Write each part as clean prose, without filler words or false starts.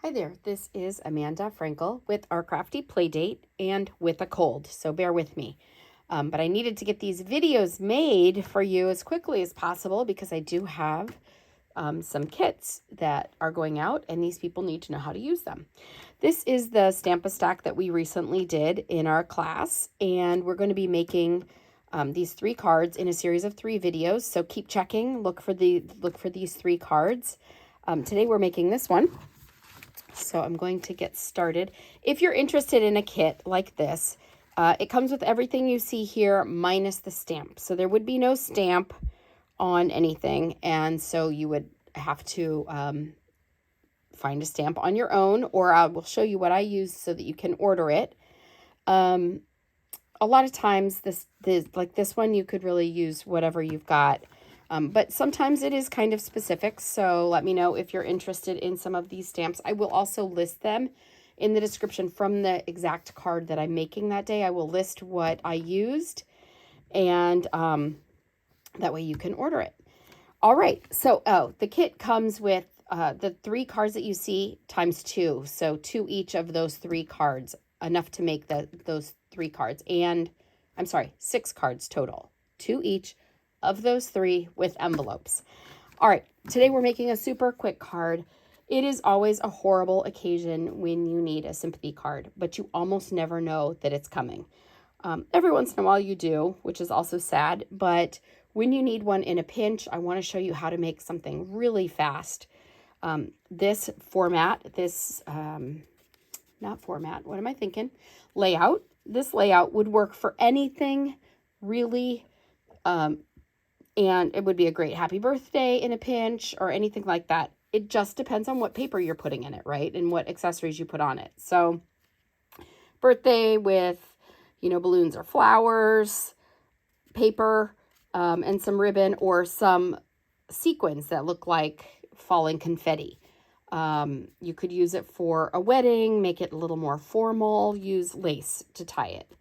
Hi there, this is Amanda Frankel with our crafty playdate and with a cold, so bear with me. But I needed to get these videos made for you as quickly as possible because I do have some kits that are going out and these people need to know how to use them. This is the Stamp-A-Stack that we recently did in our class, and we're going to be making these 3 cards in a series of 3 videos, so keep checking, look for these 3 cards. Today we're making this one. So I'm going to get started. If you're interested in a kit like this, it comes with everything you see here minus the stamp. So there would be no stamp on anything. And so you would have to find a stamp on your own, or I will show you what I use so that you can order it. A lot of times like this one, you could really use whatever you've got. But sometimes it is kind of specific, so let me know if you're interested in some of these stamps. I will also list them in the description from the exact card that I'm making that day. I will list what I used, and that way you can order it. All right, so the kit comes with the 3 cards that you see times 2, so 2 each of those 3 cards, enough to make those 3 cards, and I'm sorry, 6 cards total, 2 each of those 3 with envelopes. All right, today we're making a super quick card. It is always a horrible occasion when you need a sympathy card, but you almost never know that it's coming. Every once in a while you do, which is also sad, but when you need one in a pinch, I want to show you how to make something really fast. This format, not format, what am I thinking? Layout. This layout would work for anything really, and it would be a great happy birthday in a pinch or anything like that. It just depends on what paper you're putting in it, right? And what accessories you put on it. So birthday with, balloons or flowers, paper, and some ribbon or some sequins that look like falling confetti. You could use it for a wedding, make it a little more formal, use lace to tie it.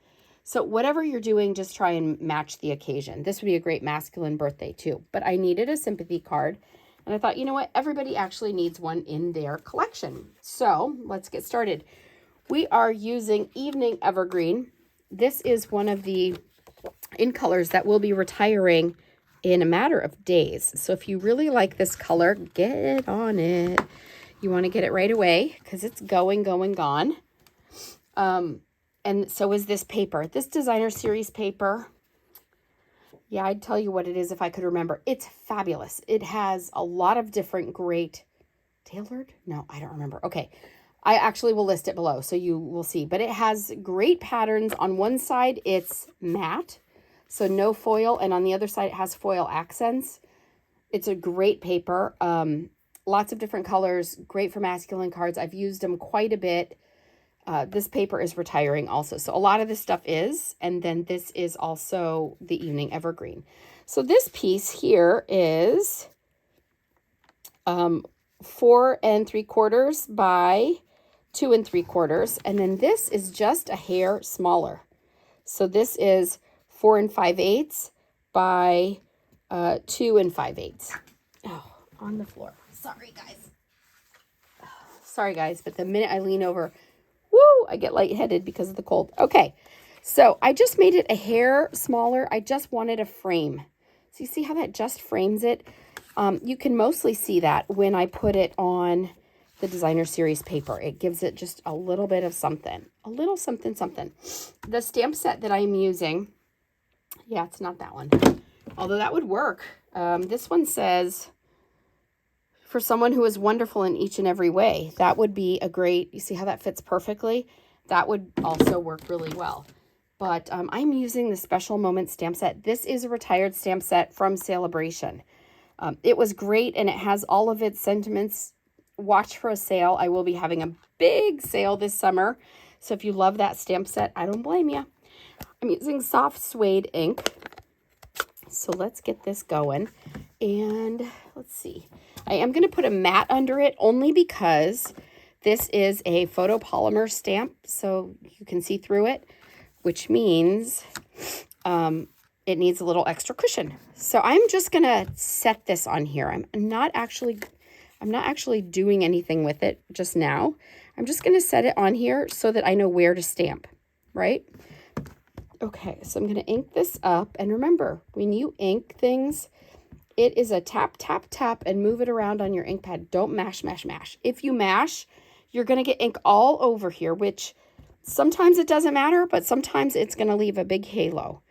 So whatever you're doing, just try and match the occasion. This would be a great masculine birthday too. But I needed a sympathy card. And I thought, you know what? Everybody actually needs one in their collection. So let's get started. We are using Evening Evergreen. This is one of the in colors that will be retiring in a matter of days. So if you really like this color, get on it. You want to get it right away because it's going, gone. And so is this paper. This designer series paper, yeah, I'd tell you what it is if I could remember. It's fabulous. It has a lot of different great, tailored? No, I don't remember. Okay, I actually will list it below so you will see. But it has great patterns. On one side, it's matte, so no foil. And on the other side, it has foil accents. It's a great paper. Lots of different colors, great for masculine cards. I've used them quite a bit. This paper is retiring also. So a lot of this stuff is, and then this is also the Evening Evergreen. So this piece here is 4 3/4 by 2 3/4. And then this is just a hair smaller. So this is 4 5/8 by 2 5/8. Oh, on the floor. Sorry, guys. Sorry, guys, but the minute I lean over, woo, I get lightheaded because of the cold. Okay, so I just made it a hair smaller. I just wanted a frame. So you see how that just frames it? You can mostly see that when I put it on the designer series paper. It gives it just a little bit of something. A little something, something. The stamp set that I'm using, yeah, it's not that one. Although that would work. This one says, for someone who is wonderful in each and every way. That would be a great, you see how that fits perfectly? That would also work really well. But I'm using the Special Moment stamp set. This is a retired stamp set from Celebration. It was great, and it has all of its sentiments. Watch for a sale. I will be having a big sale this summer. So if you love that stamp set, I don't blame you. I'm using soft suede ink. So let's get this going. And let's see. I am going to put a mat under it only because this is a photopolymer stamp, so you can see through it, which means it needs a little extra cushion. So I'm just going to set this on here. I'm not actually I'm not actually doing anything with it just now. I'm just going to set it on here so that I know where to stamp, right? Okay, so I'm going to ink this up. And remember, when you ink things, it is a tap, tap, tap, and move it around on your ink pad. Don't mash, mash, mash. If you mash, you're going to get ink all over here, which sometimes it doesn't matter, but sometimes it's going to leave a big halo.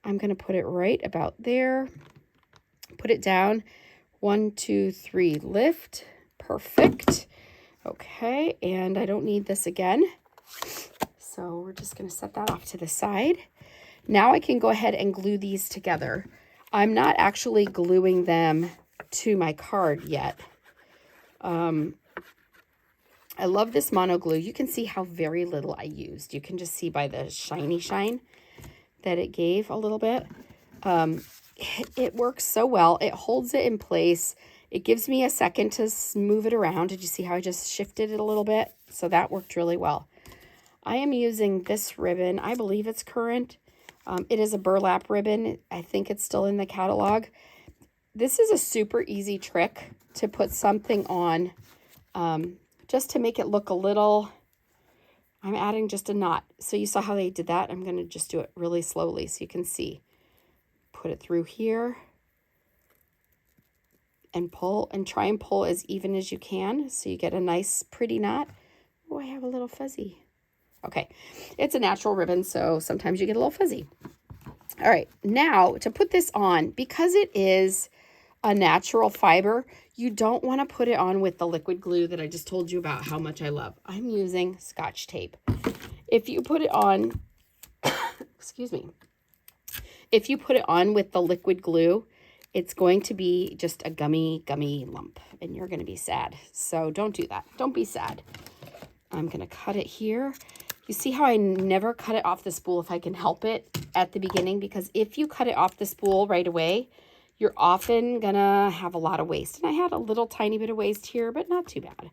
I'm going to put it right about there. Put it down. 1, 2, 3, lift. Perfect. Okay, and I don't need this again. So we're just going to set that off to the side. Now I can go ahead and glue these together. I'm not actually gluing them to my card yet. I love this mono glue. You can see how very little I used. You can just see by the shiny shine that it gave a little bit. It works so well. It holds it in place. It gives me a second to move it around. Did you see how I just shifted it a little bit? So that worked really well. I am using this ribbon. I believe it's current. It is a burlap ribbon. I think it's still in the catalog. This is a super easy trick to put something on just to make it look a little. I'm adding just a knot. So you saw how they did that. I'm going to just do it really slowly so you can see. Put it through here and pull, and try and pull as even as you can so you get a nice pretty knot. Oh, I have a little fuzzy. Okay, it's a natural ribbon, so sometimes you get a little fuzzy. All right, now to put this on, because it is a natural fiber, you don't want to put it on with the liquid glue that I just told you about how much I love. I'm using Scotch tape. If you put it on, excuse me, if you put it on with the liquid glue, it's going to be just a gummy lump, and you're going to be sad. So don't do that. Don't be sad. I'm going to cut it here. You see how I never cut it off the spool if I can help it at the beginning? Because if you cut it off the spool right away, you're often going to have a lot of waste. And I had a little tiny bit of waste here, but not too bad.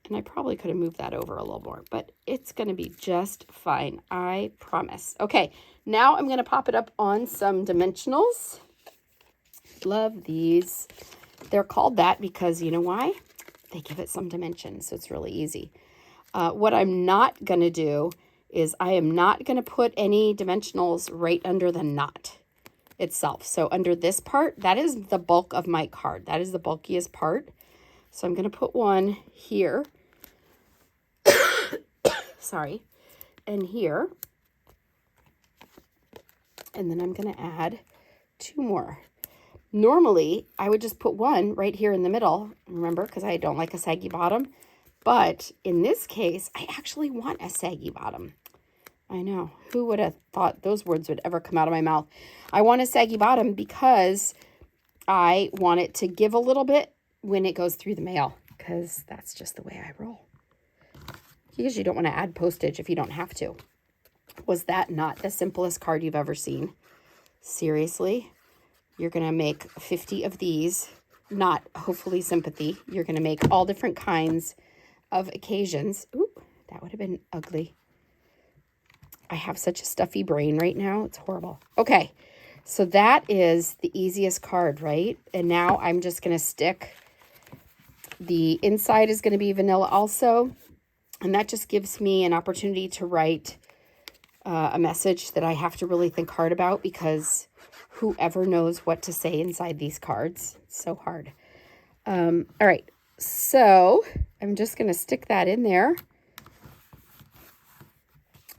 And I probably could have moved that over a little more, but it's going to be just fine. I promise. Okay, now I'm going to pop it up on some dimensionals. Love these. They're called that because you know why? They give it some dimension, so it's really easy. What I'm not going to do is I am not going to put any dimensionals right under the knot itself. So under this part, that is the bulk of my card. That is the bulkiest part. So I'm going to put one here. Sorry. And here. And then I'm going to add 2 more. Normally, I would just put one right here in the middle, remember, because I don't like a saggy bottom. But in this case, I actually want a saggy bottom. I know. Who would have thought those words would ever come out of my mouth? I want a saggy bottom because I want it to give a little bit when it goes through the mail, because that's just the way I roll. Because you don't want to add postage if you don't have to. Was that not the simplest card you've ever seen? Seriously? You're going to make 50 of these, not hopefully Sympathy. You're going to make all different kinds of occasions. Ooh, that would have been ugly. I have such a stuffy brain right now. It's horrible. Okay, so that is the easiest card, right? And now I'm just going to stick. The inside is going to be vanilla also. And that just gives me an opportunity to write a message that I have to really think hard about, because whoever knows what to say inside these cards? It's so hard. All right, so I'm just going to stick that in there.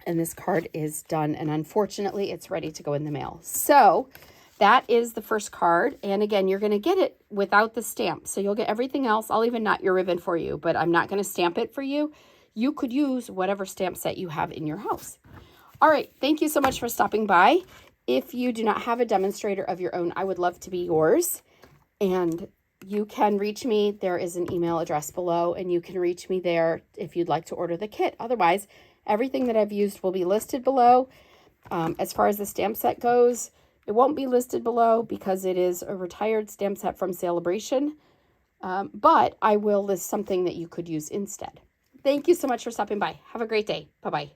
And this card is done. And unfortunately, it's ready to go in the mail. So that is the first card. And again, you're going to get it without the stamp. So you'll get everything else. I'll even knot your ribbon for you, but I'm not going to stamp it for you. You could use whatever stamp set you have in your house. All right. Thank you so much for stopping by. If you do not have a demonstrator of your own, I would love to be yours. And you can reach me. There is an email address below, and you can reach me there if you'd like to order the kit. Otherwise, everything that I've used will be listed below. As far as the stamp set goes, it won't be listed below because it is a retired stamp set from Celebration. But I will list something that you could use instead. Thank you so much for stopping by. Have a great day. Bye-bye.